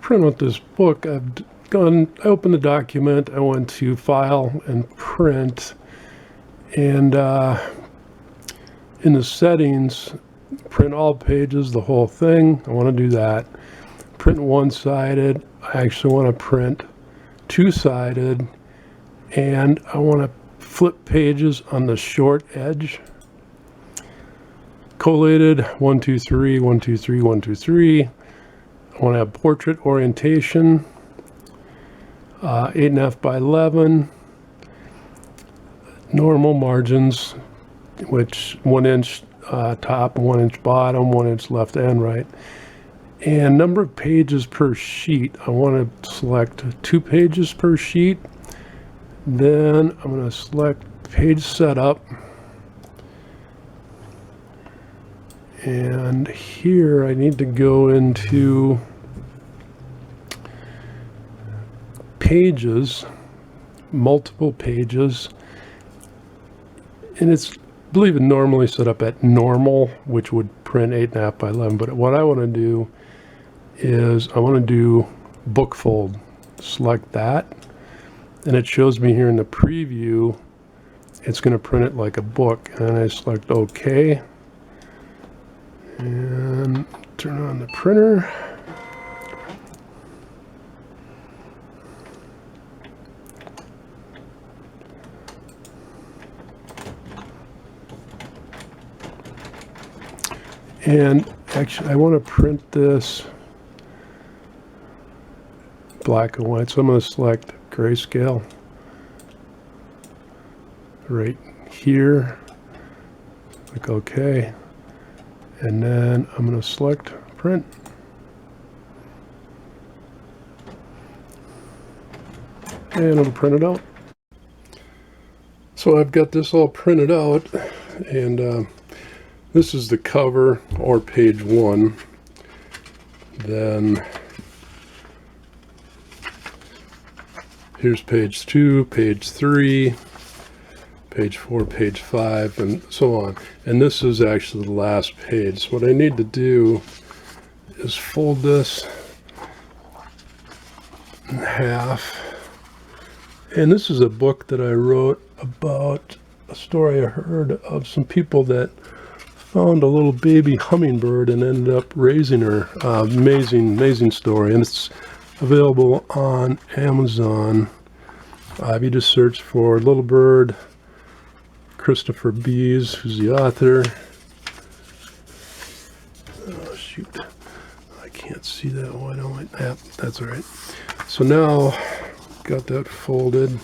print out this book, I opened the document, I went to File and Print, and in the settings, print all pages, the whole thing. I want to do that. Print one-sided. I actually want to print two-sided, and I want to flip pages on the short edge. Collated 1, 2, 3, 1, 2, 3, 1, 2, 3. I want to have portrait orientation, 8.5 by 11. Normal margins, which 1 inch top, 1 inch bottom, 1 inch left and right. And number of pages per sheet, I want to select 2 pages per sheet. Then I'm going to select page setup. And here I need to go into pages, multiple pages. And it's, I believe it normally set up at normal, which would print 8.5 by 11. But what I want to do is I want to do book fold. Select that, and it shows me here in the preview it's going to print it like a book. And I select OK and turn on the printer. And actually I want to print this black and white, so I'm going to select grayscale right here, click OK, and then I'm going to select print. And it'll print it out. So I've got this all printed out, and this is the cover, or page 1. Then here's page 2, page 3, page 4, page 5, and so on. And this is actually the last page. So what I need to do is fold this in half. And this is a book that I wrote about a story I heard of some people that found a little baby hummingbird and ended up raising her. Amazing story, and it's available on Amazon. If you just search for Little Bird, Christopher Bees, who's the author. Oh shoot, I can't see that. Why don't I? Yeah, that's all right. So now, got that folded.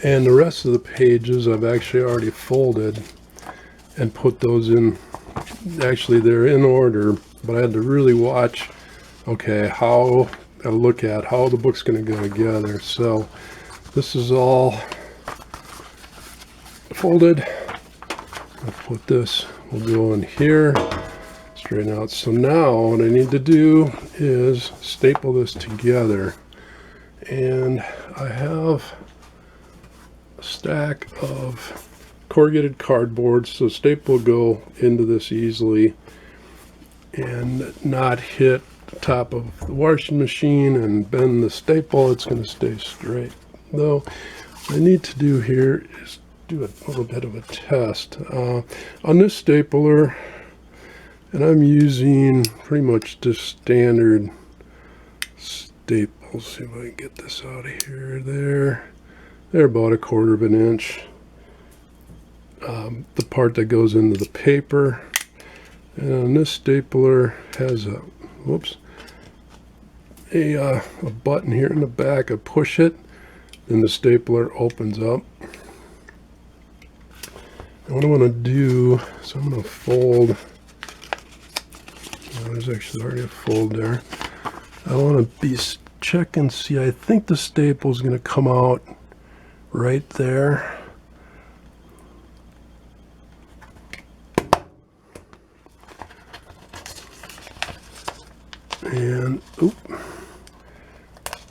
And the rest of the pages I've actually already folded and put those in. Actually, they're in order, but I had to really watch, okay, how I look at how the book's going to go together. So this is all folded. I'll put this, we'll go in here, straighten out. So now what I need to do is staple this together. And I have a stack of corrugated cardboard, so staple will go into this easily and not hit the top of the washing machine and bend the staple. It's going to stay straight. Though what I need to do here is do a little bit of a test on this stapler, and I'm using pretty much just standard staples. See if I can get this out of here. They're about 1/4 of an inch. The part that goes into the paper, and this stapler has a button here in the back. I push it, then the stapler opens up. And what I want to do, so I'm going to fold. Oh, there's actually already a fold there. I want to check and see. I think the staple is going to come out right there. And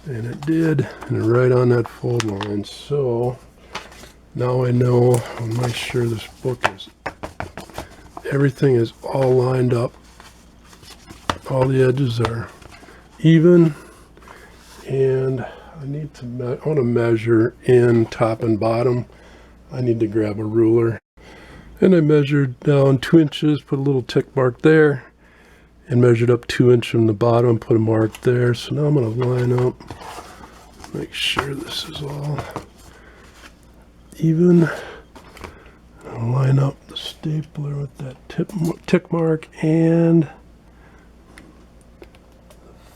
and it did, and right on that fold line. So now I know, I'll make sure this book is, everything is all lined up all the edges are even, and I need to I want to measure in top and bottom. I need to grab a ruler, and I measured down 2 inches, put a little tick mark there, and measured up 2 inches from the bottom, put a mark there. So now I'm going to line up, make sure this is all even. I'll line up the stapler with that tick mark and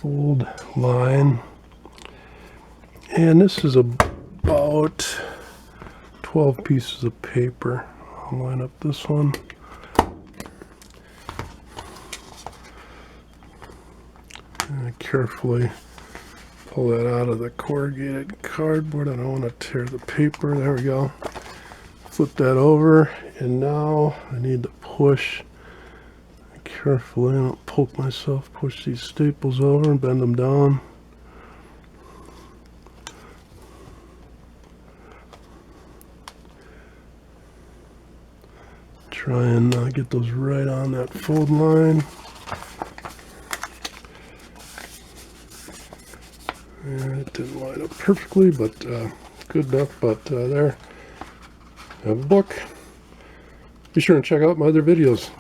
fold line. And this is about 12 pieces of paper. I'll line up this one. And I carefully pull that out of the corrugated cardboard. I don't want to tear the paper. There we go. Flip that over, and now I need to push carefully. I don't poke myself. Push these staples over and bend them down. Try and get those right on that fold line. And it didn't line up perfectly, but good enough. But there, I have a book. Be sure and check out my other videos.